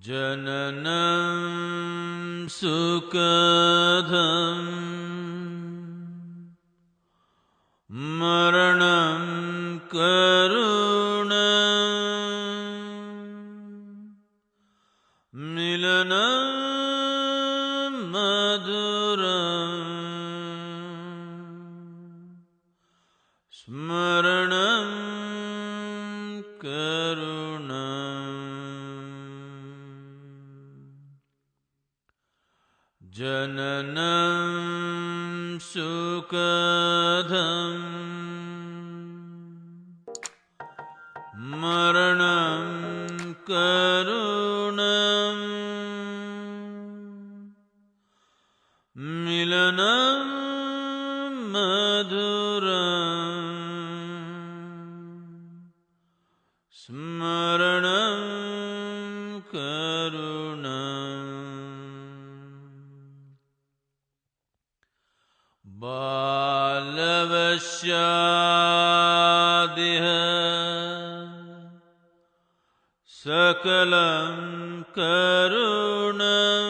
Jananam sukadham maranam karunam milanam maduram smaranam karunam Jananam sukadham maranam karunam milanam maduram smaranam karunam Balavashyadiha sakalam karunam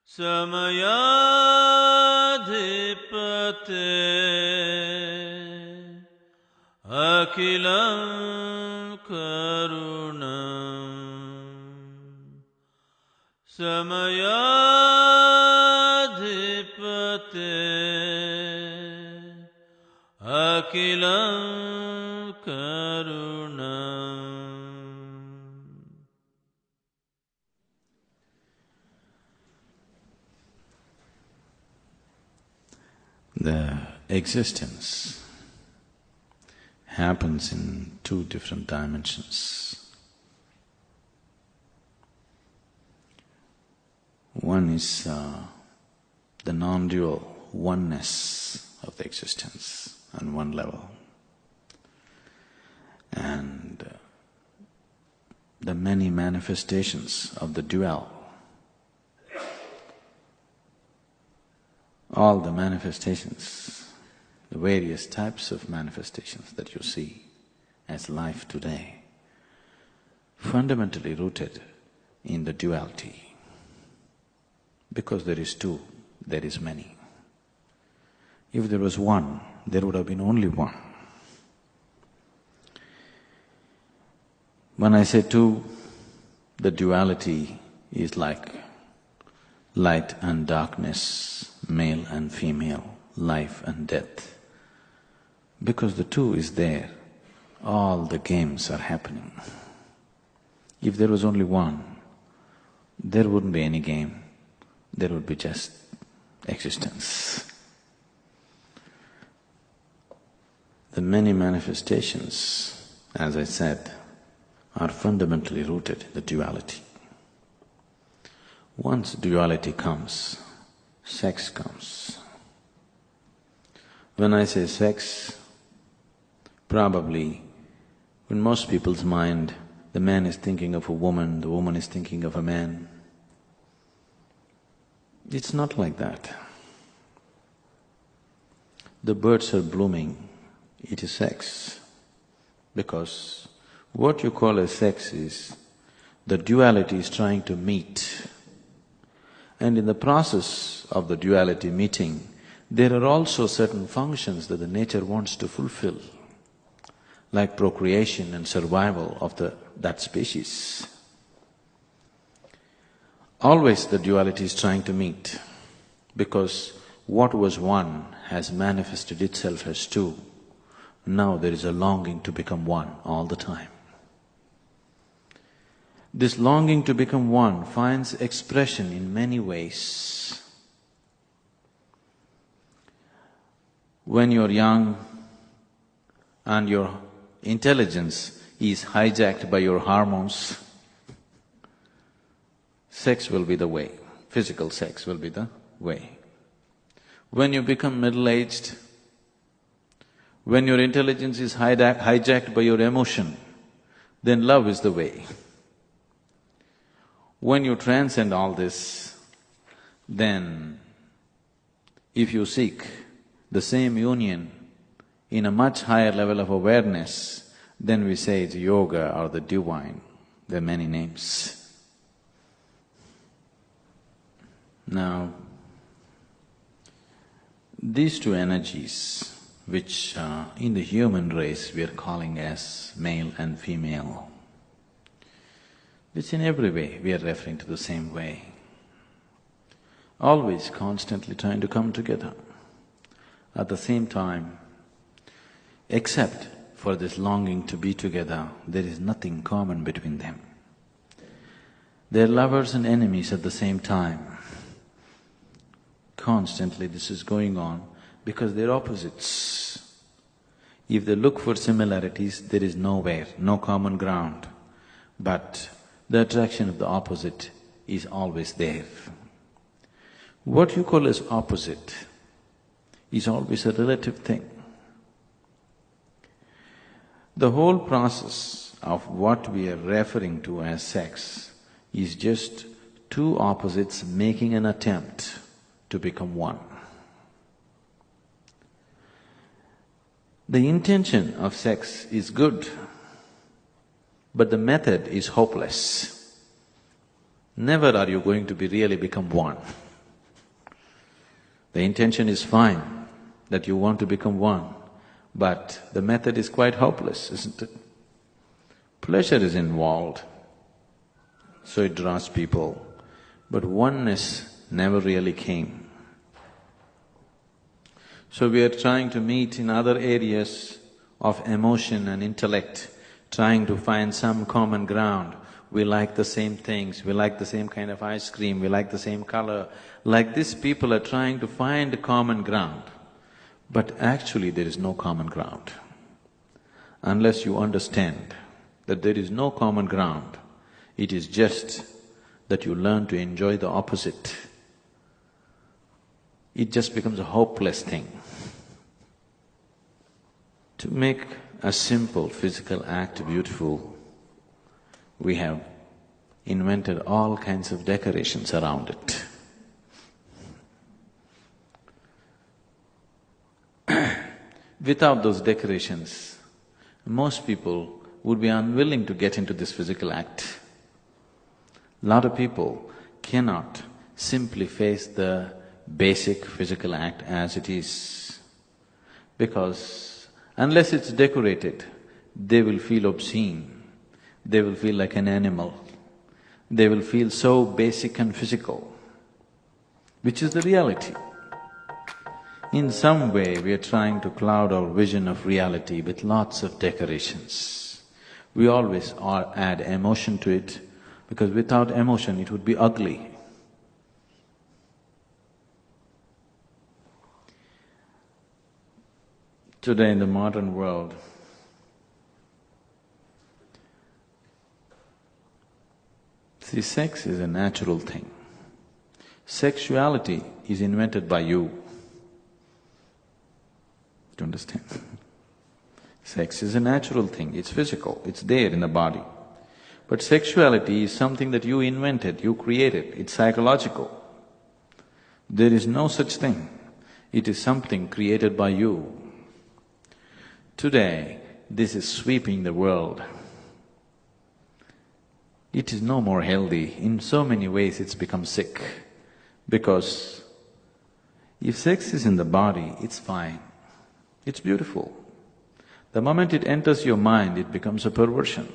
samayadhipate akilam karunam samayadhipate akilam karunam. The existence happens in two different dimensions. One is the non-dual oneness of the existence on one level, and the many manifestations of the dual. All the manifestations, the various types of manifestations that you see as life today, fundamentally rooted in the duality. Because there is two, there is many. If there was one, there would have been only one. When I say two, the duality is like light and darkness, male and female, life and death. Because the two is there, all the games are happening. If there was only one, there wouldn't be any game, there would be just existence. The many manifestations, as I said, are fundamentally rooted in the duality. Once duality comes, sex comes. When I say sex, probably in most people's mind, the man is thinking of a woman, the woman is thinking of a man. It's not like that. The birds are blooming, it is sex. Because what you call as sex is, the duality is trying to meet. And in the process of the duality meeting, there are also certain functions that the nature wants to fulfill, like procreation and survival of that species. Always the duality is trying to meet, because what was one has manifested itself as two. Now there is a longing to become one all the time. This longing to become one finds expression in many ways. When you're young and your intelligence is hijacked by your hormones, sex will be the way, physical sex will be the way. When you become middle-aged, when your intelligence is hijacked by your emotion, then love is the way. When you transcend all this, then if you seek the same union in a much higher level of awareness, then we say it's yoga or the divine. There are many names. Now, these two energies, which in the human race we are calling as male and female, which in every way we are referring to the same way, always constantly trying to come together. At the same time, except for this longing to be together, there is nothing common between them. They're lovers and enemies at the same time. Constantly this is going on because they're opposites. If they look for similarities, there is nowhere, no common ground. But the attraction of the opposite is always there. What you call as opposite is always a relative thing. The whole process of what we are referring to as sex is just two opposites making an attempt to become one. The intention of sex is good, but the method is hopeless. Never are you going to really become one. The intention is fine, that you want to become one, but the method is quite hopeless, isn't it? Pleasure is involved, so it draws people, but oneness never really came. So we are trying to meet in other areas of emotion and intellect, trying to find some common ground. We like the same things, we like the same kind of ice cream, we like the same color. Like this, people are trying to find a common ground. But actually there is no common ground. Unless you understand that there is no common ground, it is just that you learn to enjoy the opposite. It just becomes a hopeless thing. To make a simple physical act beautiful, we have invented all kinds of decorations around it. Without those decorations, most people would be unwilling to get into this physical act. Lot of people cannot simply face the basic physical act as it is, because unless it's decorated, they will feel obscene, they will feel like an animal, they will feel so basic and physical, which is the reality. In some way, we are trying to cloud our vision of reality with lots of decorations. We always add emotion to it, because without emotion it would be ugly. Today in the modern world, see, sex is a natural thing. Sexuality is invented by you. Do you understand? Sex is a natural thing, it's physical, it's there in the body. But sexuality is something that you invented, you created, it's psychological. There is no such thing, it is something created by you. Today, this is sweeping the world. It is no more healthy, in so many ways it's become sick. Because if sex is in the body, it's fine, it's beautiful. The moment it enters your mind, it becomes a perversion.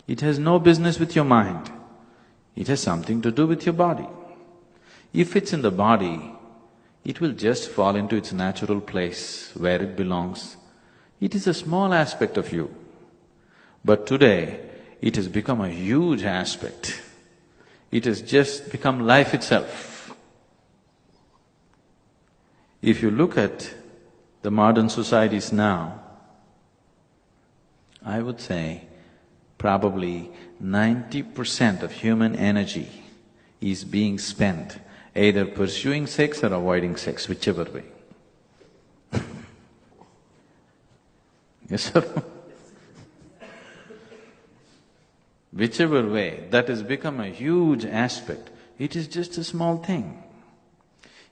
It has no business with your mind, it has something to do with your body. If it's in the body, it will just fall into its natural place where it belongs. It is a small aspect of you. But today, it has become a huge aspect. It has just become life itself. If you look at the modern societies now, I would say probably 90% of human energy is being spent either pursuing sex or avoiding sex, whichever way. Yes, sir? Whichever way, that has become a huge aspect. It is just a small thing.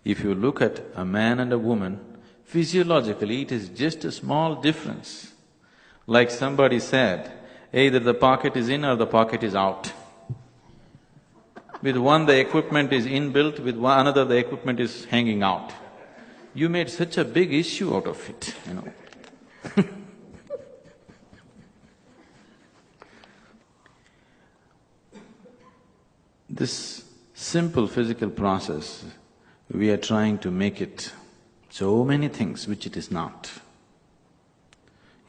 If you look at a man and a woman, physiologically it is just a small difference. Like somebody said, either the pocket is in or the pocket is out. With one the equipment is inbuilt, with another the equipment is hanging out. You made such a big issue out of it, you know. This simple physical process, we are trying to make it so many things which it is not.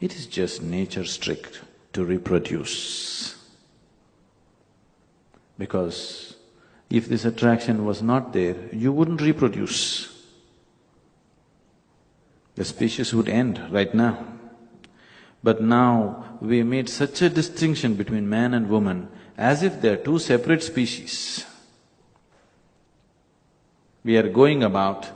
It is just nature's trick to reproduce. Because if this attraction was not there, you wouldn't reproduce. The species would end right now. But now we made such a distinction between man and woman as if they are two separate species. We are going about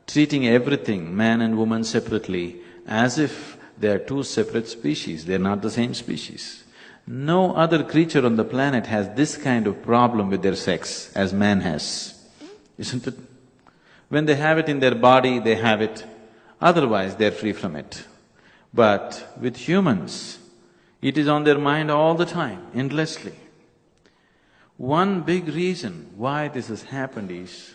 treating everything, man and woman separately, as if they are two separate species, they are not the same species. No other creature on the planet has this kind of problem with their sex as man has, isn't it? When they have it in their body, they have it, otherwise they're free from it. But with humans, it is on their mind all the time, endlessly. One big reason why this has happened is,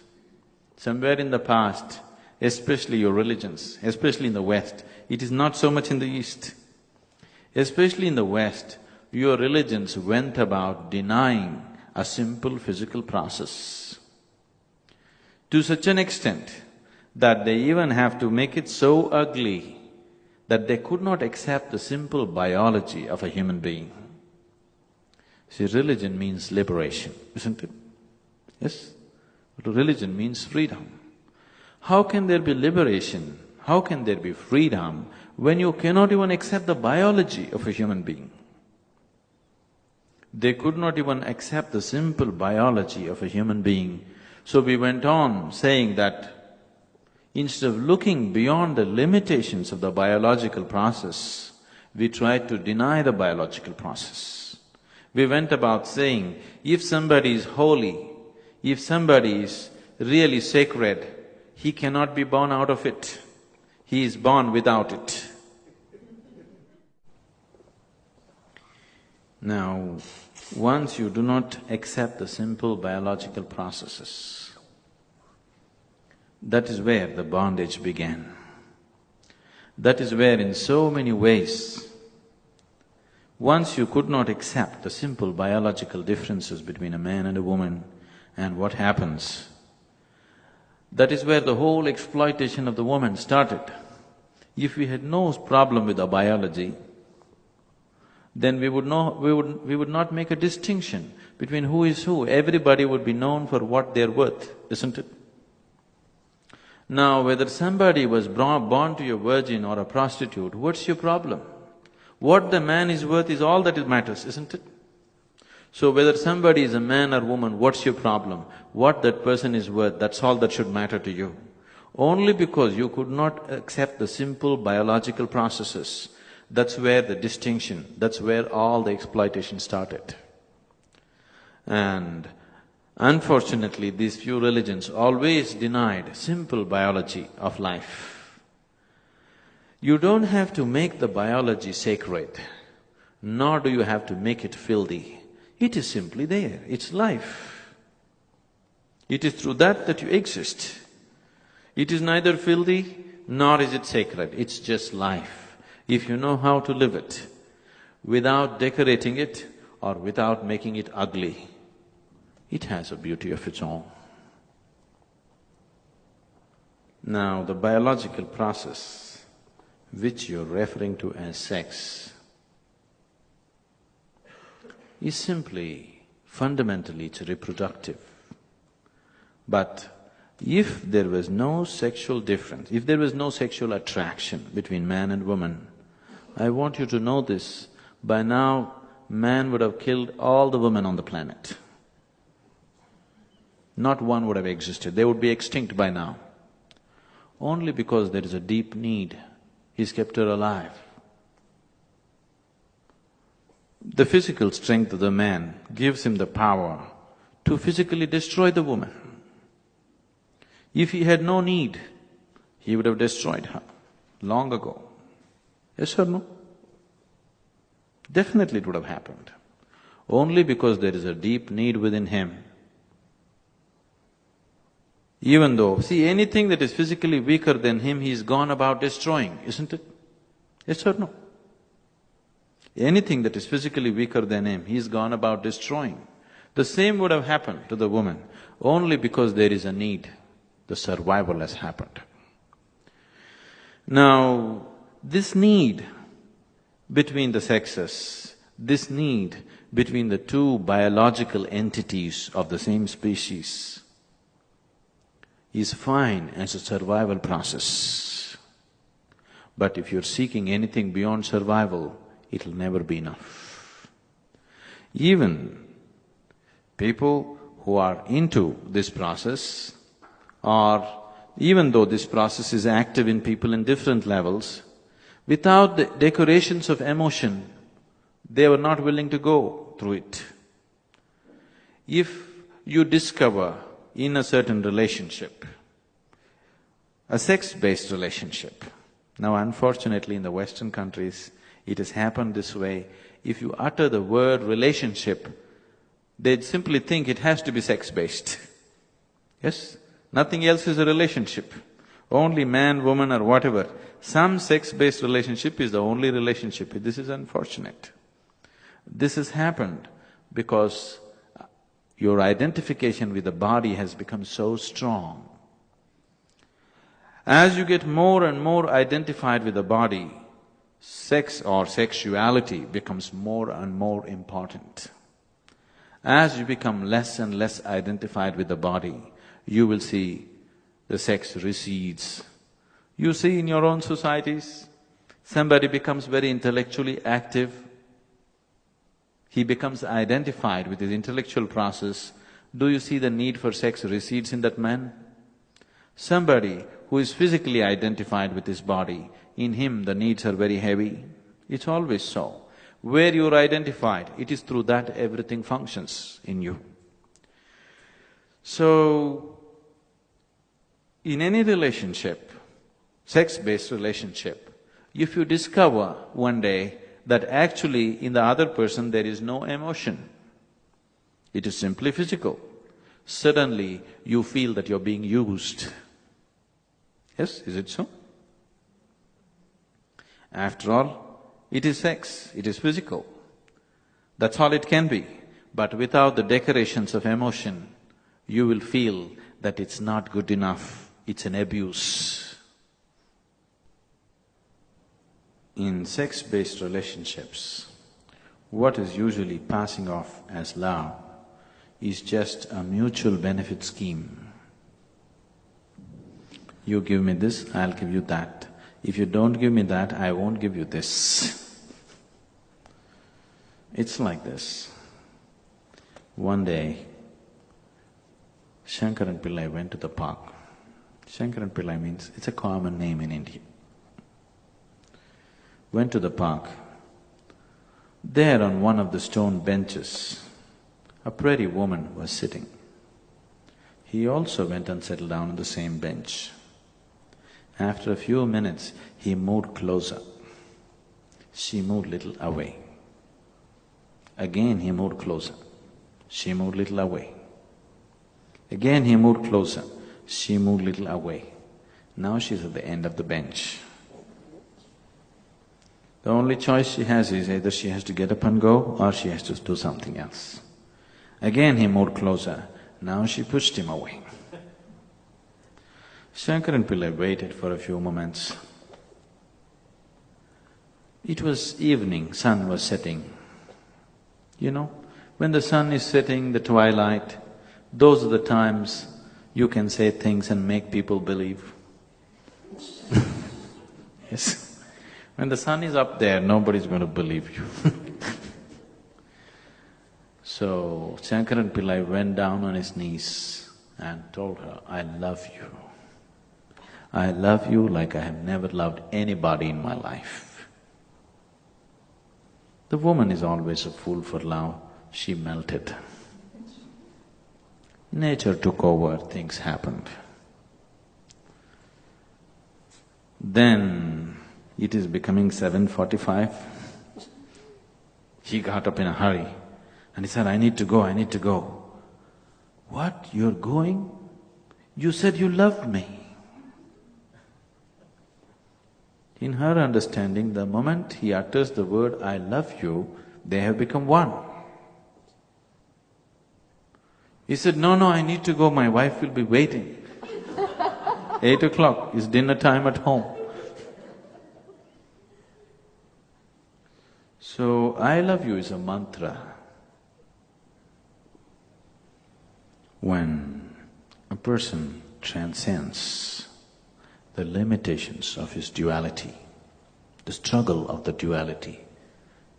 somewhere in the past, especially your religions, especially in the West, it is not so much in the East. Especially in the West, your religions went about denying a simple physical process to such an extent that they even have to make it so ugly that they could not accept the simple biology of a human being. See, religion means liberation, isn't it? Yes? But religion means freedom. How can there be liberation, how can there be freedom when you cannot even accept the biology of a human being? They could not even accept the simple biology of a human being. So we went on saying that instead of looking beyond the limitations of the biological process, we tried to deny the biological process. We went about saying, if somebody is holy, if somebody is really sacred, he cannot be born out of it. He is born without it. Now, once you do not accept the simple biological processes, that is where the bondage began. That is where in so many ways, once you could not accept the simple biological differences between a man and a woman, and what happens? That is where the whole exploitation of the woman started. If we had no problem with the biology, then we would not make a distinction between who is who. Everybody would be known for what they're worth, isn't it? Now, whether somebody was born to a virgin or a prostitute, what's your problem? What the man is worth is all that matters, isn't it? So whether somebody is a man or woman, what's your problem? What that person is worth, that's all that should matter to you. Only because you could not accept the simple biological processes, that's where the distinction, that's where all the exploitation started. And unfortunately, these few religions always denied simple biology of life. You don't have to make the biology sacred, nor do you have to make it filthy. It is simply there, it's life. It is through that you exist. It is neither filthy nor is it sacred, it's just life. If you know how to live it, without decorating it or without making it ugly, it has a beauty of its own. Now, the biological process which you're referring to as sex is simply, fundamentally, it's reproductive. But if there was no sexual difference, if there was no sexual attraction between man and woman, I want you to know this, by now man would have killed all the women on the planet. Not one would have existed, they would be extinct by now. Only because there is a deep need, he's kept her alive. The physical strength of the man gives him the power to physically destroy the woman. If he had no need, he would have destroyed her long ago. Yes or no? Definitely it would have happened. Only because there is a deep need within him. Even though, see, anything that is physically weaker than him, he's gone about destroying, isn't it? Yes or no? Anything that is physically weaker than him, he's gone about destroying. The same would have happened to the woman, only because there is a need, the survival has happened. Now, this need between the sexes, this need between the two biological entities of the same species is fine as a survival process. But if you're seeking anything beyond survival, it'll never be enough. Even people who are into this process, or even though this process is active in people in different levels, without the decorations of emotion, they were not willing to go through it. If you discover in a certain relationship, a sex-based relationship, now unfortunately in the Western countries, it has happened this way. If you utter the word relationship, they'd simply think it has to be sex-based. Yes? Nothing else is a relationship. Only man, woman or whatever. Some sex-based relationship is the only relationship. This is unfortunate. This has happened because your identification with the body has become so strong. As you get more and more identified with the body, sex or sexuality becomes more and more important. As you become less and less identified with the body, you will see the sex recedes. You see in your own societies, somebody becomes very intellectually active, he becomes identified with his intellectual process. Do you see the need for sex recedes in that man? Somebody who is physically identified with his body, in him the needs are very heavy. It's always so. Where you're identified, it is through that everything functions in you. So, in any relationship, sex-based relationship, if you discover one day that actually in the other person there is no emotion, it is simply physical, suddenly you feel that you're being used. Yes, is it so? After all, it is sex, it is physical. That's all it can be. But without the decorations of emotion, you will feel that it's not good enough, it's an abuse. In sex-based relationships, what is usually passing off as love is just a mutual benefit scheme. You give me this, I'll give you that. If you don't give me that, I won't give you this. It's like this. One day, Shankaran Pillai went to the park. Shankaran Pillai means, it's a common name in India. Went to the park. There on one of the stone benches, a pretty woman was sitting. He also went and settled down on the same bench. After a few minutes, he moved closer. She moved little away. Again he moved closer. She moved little away. Again he moved closer. She moved little away. Now she's at the end of the bench. The only choice she has is either she has to get up and go or she has to do something else. Again he moved closer. Now she pushed him away. Shankaran Pillai waited for a few moments. It was evening, sun was setting. You know, when the sun is setting, the twilight, those are the times you can say things and make people believe. Yes. When the sun is up there, nobody's going to believe you. So, Shankaran Pillai went down on his knees and told her, I love you. I love you like I have never loved anybody in my life. The woman is always a fool for love. She melted. Nature took over, things happened. Then, it is becoming 7:45. He got up in a hurry and he said, I need to go, I need to go. What? You're going? You said you loved me. In her understanding, the moment he utters the word, I love you, they have become one. He said, no, no, I need to go, my wife will be waiting. 8 o'clock is dinner time at home. So, I love you is a mantra. When a person transcends the limitations of his duality, the struggle of the duality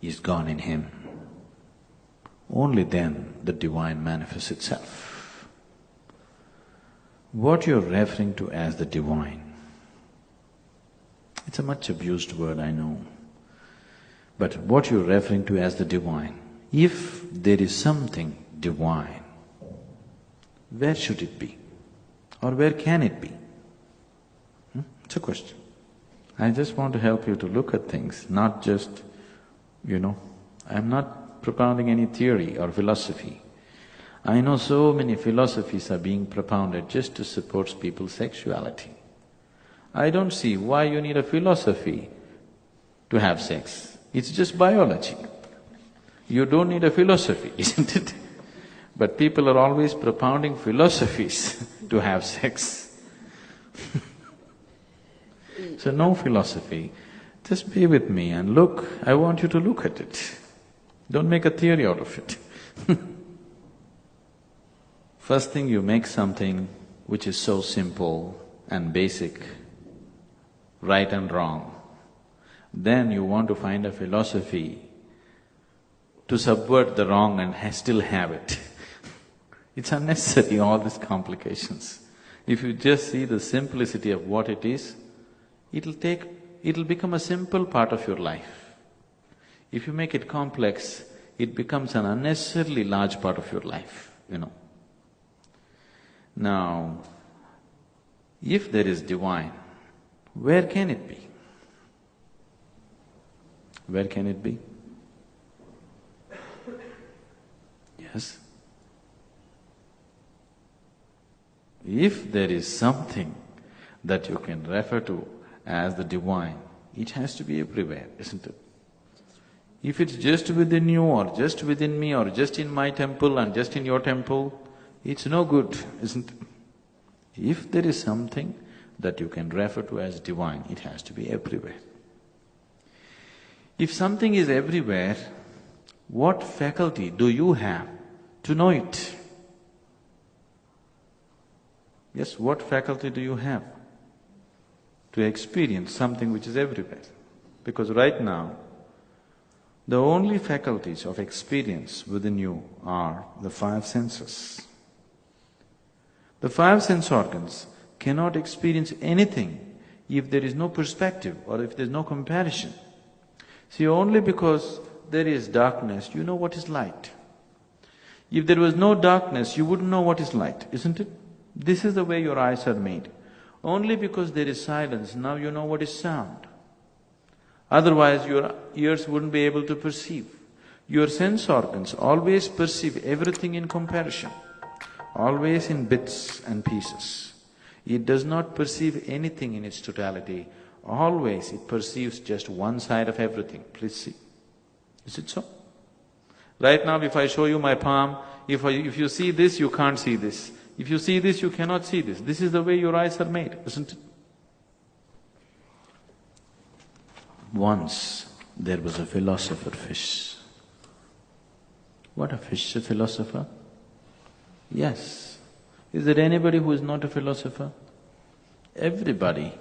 is gone in him, only then the divine manifests itself. What you're referring to as the divine, it's a much abused word, I know. But what you're referring to as the divine, if there is something divine, where should it be? Or where can it be? It's a question. I just want to help you to look at things, not just, I'm not propounding any theory or philosophy. I know so many philosophies are being propounded just to support people's sexuality. I don't see why you need a philosophy to have sex. It's just biology. You don't need a philosophy, isn't it? But people are always propounding philosophies to have sex. So no philosophy, just be with me and look, I want you to look at it. Don't make a theory out of it. First thing, you make something which is so simple and basic, right and wrong. Then you want to find a philosophy to subvert the wrong and still have it. It's unnecessary, all these complications. If you just see the simplicity of what it is, it'll become a simple part of your life. If you make it complex, it becomes an unnecessarily large part of your life, Now, if there is divine, where can it be? Where can it be? Yes? If there is something that you can refer to as the divine, it has to be everywhere, isn't it? If it's just within you or just within me or just in my temple and just in your temple, it's no good, isn't it? If there is something that you can refer to as divine, it has to be everywhere. If something is everywhere, what faculty do you have to know it? Yes, what faculty do you have to experience something which is everywhere? Because right now, the only faculties of experience within you are the 5 senses. The 5 sense organs cannot experience anything if there is no perspective or if there is no comparison. See, only because there is darkness, you know what is light. If there was no darkness, you wouldn't know what is light, isn't it? This is the way your eyes are made. Only because there is silence, now you know what is sound. Otherwise, your ears wouldn't be able to perceive. Your sense organs always perceive everything in comparison, always in bits and pieces. It does not perceive anything in its totality. Always it perceives just one side of everything. Please see. Is it so? Right now, if I show you my palm, if you see this, you can't see this. If you see this, you cannot see this. This is the way your eyes are made, isn't it? Once there was a philosopher fish. What a fish, a philosopher? Yes. Is there anybody who is not a philosopher? Everybody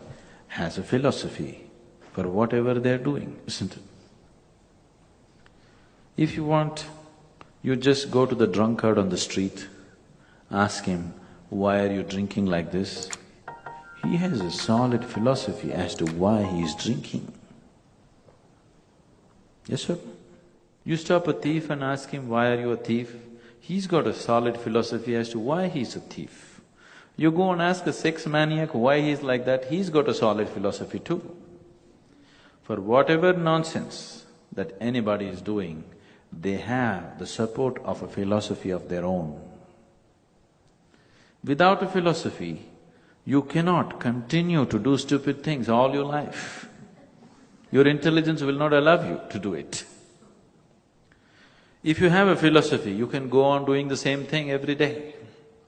has a philosophy for whatever they're doing, isn't it? If you want, you just go to the drunkard on the street, ask him, why are you drinking like this? He has a solid philosophy as to why he is drinking. Yes, sir? You stop a thief and ask him, why are you a thief? He's got a solid philosophy as to why he's a thief. You go and ask a sex maniac why he's like that, he's got a solid philosophy too. For whatever nonsense that anybody is doing, they have the support of a philosophy of their own. Without a philosophy, you cannot continue to do stupid things all your life. Your intelligence will not allow you to do it. If you have a philosophy, you can go on doing the same thing every day,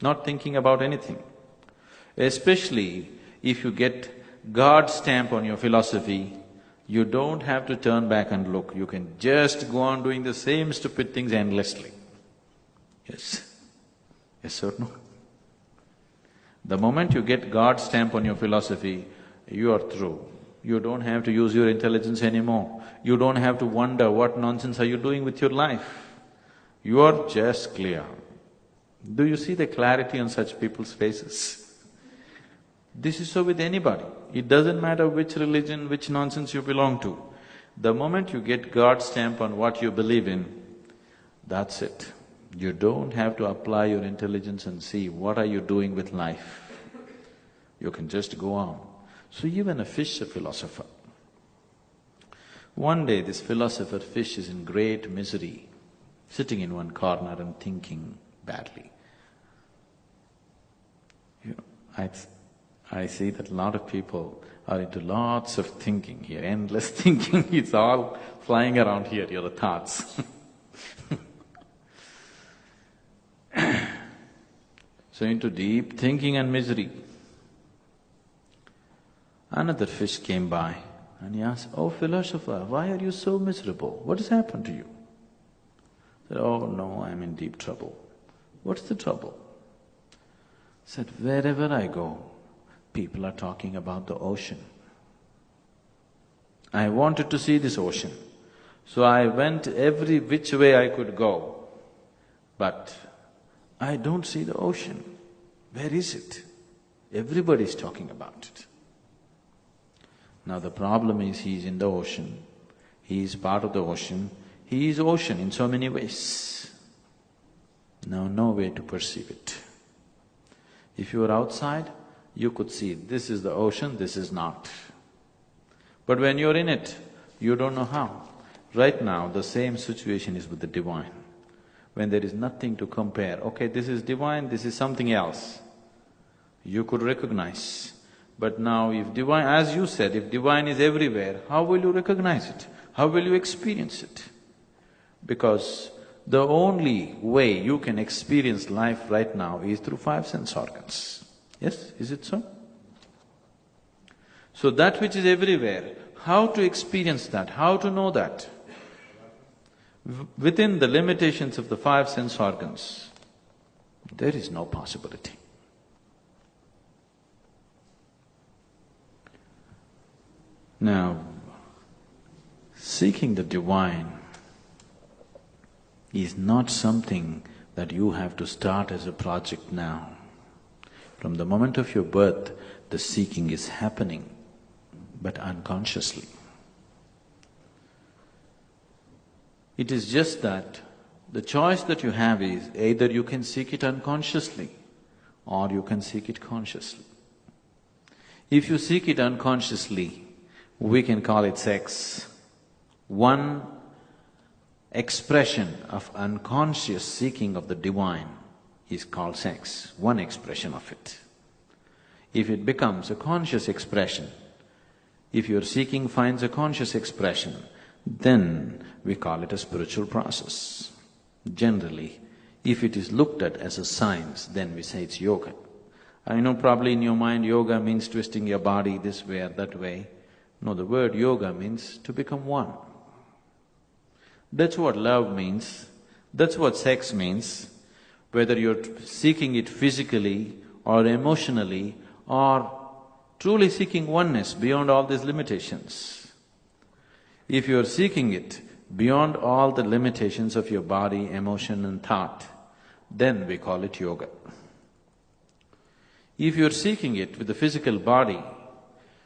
not thinking about anything. Especially if you get God's stamp on your philosophy, you don't have to turn back and look, you can just go on doing the same stupid things endlessly. Yes? Yes or no? The moment you get God's stamp on your philosophy, you are through. You don't have to use your intelligence anymore. You don't have to wonder what nonsense are you doing with your life. You are just clear. Do you see the clarity on such people's faces? This is so with anybody. It doesn't matter which religion, which nonsense you belong to. The moment you get God's stamp on what you believe in, that's it. You don't have to apply your intelligence and see what are you doing with life. You can just go on. So even a fish, a philosopher. One day this philosopher fish is in great misery, sitting in one corner and thinking badly. I see that a lot of people are into lots of thinking here, endless thinking, it's all flying around here, your thoughts. So into deep thinking and misery. Another fish came by and he asked, "Oh philosopher, why are you so miserable? What has happened to you?" He said, "Oh no, I'm in deep trouble." "What's the trouble?" He said, "Wherever I go, people are talking about the ocean. I wanted to see this ocean, so I went every which way I could go, but I don't see the ocean. Where is it? Everybody's talking about it." Now the problem is he is in the ocean, he is part of the ocean, he is ocean in so many ways. Now no way to perceive it. If you were outside, you could see this is the ocean, this is not. But when you're in it, you don't know how. Right now, the same situation is with the divine. When there is nothing to compare, okay, this is divine, this is something else, you could recognize. But now if divine, as you said, if divine is everywhere, how will you recognize it? How will you experience it? Because the only way you can experience life right now is through five sense organs. Yes, is it so? So that which is everywhere, how to experience that, how to know that? Within the limitations of the five sense organs, there is no possibility. Now, seeking the divine is not something that you have to start as a project now. From the moment of your birth, the seeking is happening, but unconsciously. It is just that the choice that you have is either you can seek it unconsciously or you can seek it consciously. If you seek it unconsciously, we can call it sex. One expression of unconscious seeking of the divine is called sex, one expression of it. If it becomes a conscious expression, if your seeking finds a conscious expression, then we call it a spiritual process. Generally, if it is looked at as a science, then we say it's yoga. I know probably in your mind yoga means twisting your body this way or that way. No, the word yoga means to become one. That's what love means, that's what sex means, whether you're seeking it physically or emotionally or truly seeking oneness beyond all these limitations. If you're seeking it beyond all the limitations of your body, emotion and thought, then we call it yoga. If you're seeking it with the physical body,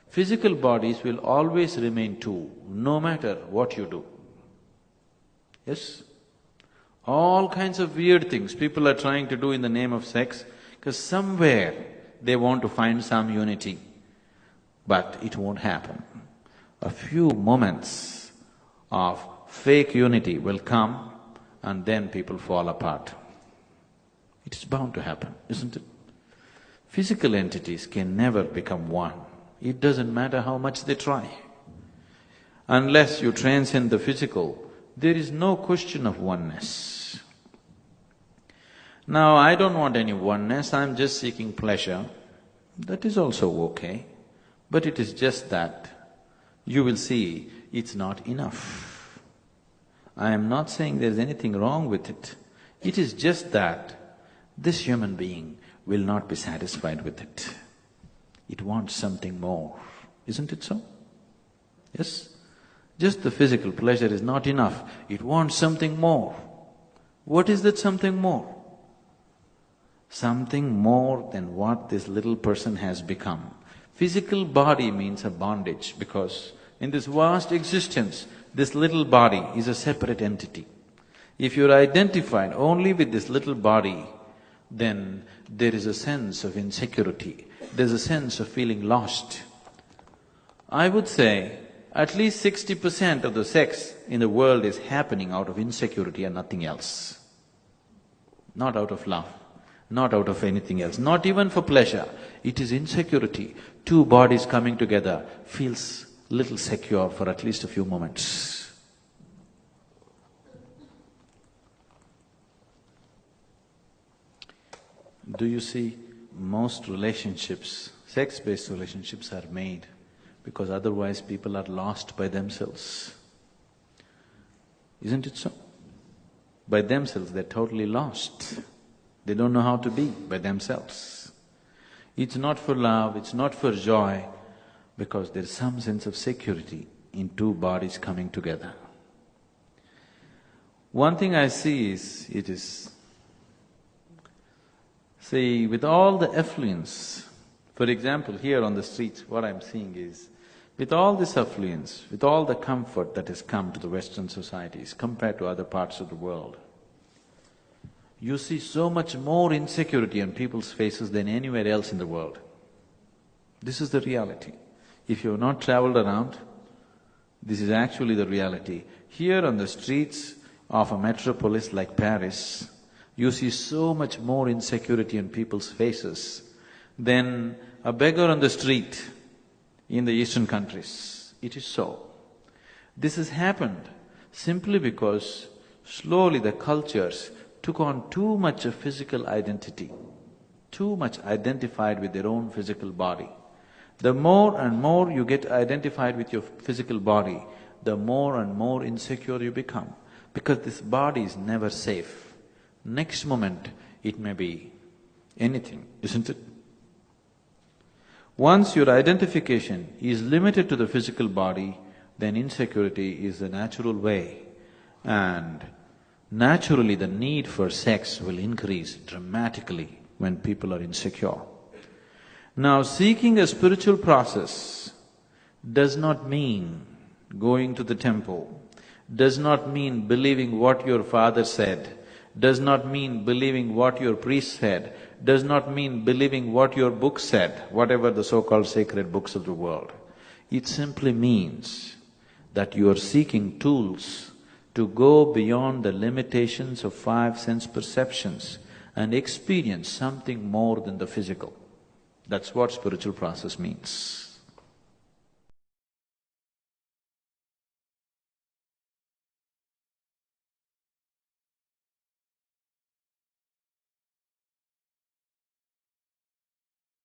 physical bodies will always remain two, no matter what you do. Yes? All kinds of weird things people are trying to do in the name of sex, because somewhere they want to find some unity, but it won't happen. A few moments of fake unity will come and then people fall apart. It is bound to happen, isn't it? Physical entities can never become one. It doesn't matter how much they try. Unless you transcend the physical, there is no question of oneness. Now, I don't want any oneness, I'm just seeking pleasure. That is also okay, but it is just that you will see it's not enough. I am not saying there's anything wrong with it. It is just that this human being will not be satisfied with it. It wants something more, isn't it so? Yes? Just the physical pleasure is not enough, it wants something more. What is that something more? Something more than what this little person has become. Physical body means a bondage because in this vast existence, this little body is a separate entity. If you're identified only with this little body, then there is a sense of insecurity, there's a sense of feeling lost. I would say at least 60% of the sex in the world is happening out of insecurity and nothing else. Not out of love, not out of anything else, not even for pleasure. It is insecurity. Two bodies coming together feels little secure for at least a few moments. Do you see, most relationships, sex-based relationships are made because otherwise people are lost by themselves. Isn't it so? By themselves they're totally lost. They don't know how to be by themselves. It's not for love, it's not for joy, because there's some sense of security in two bodies coming together. One thing I see is, see, with all the affluence, for example, here on the streets, what I'm seeing is, with all this affluence, with all the comfort that has come to the Western societies compared to other parts of the world, you see so much more insecurity on people's faces than anywhere else in the world. This is the reality. If you have not traveled around, this is actually the reality. Here on the streets of a metropolis like Paris, you see so much more insecurity on people's faces than a beggar on the street in the Eastern countries. It is so. This has happened simply because slowly the cultures took on too much of physical identity, too much identified with their own physical body. The more and more you get identified with your physical body, the more and more insecure you become, because this body is never safe. Next moment, it may be anything, isn't it? Once your identification is limited to the physical body, then insecurity is the natural way, and naturally the need for sex will increase dramatically when people are insecure. Now, seeking a spiritual process does not mean going to the temple, does not mean believing what your father said, does not mean believing what your priest said, does not mean believing what your book said, whatever the so-called sacred books of the world. It simply means that you are seeking tools to go beyond the limitations of five sense perceptions and experience something more than the physical. That's what spiritual process means.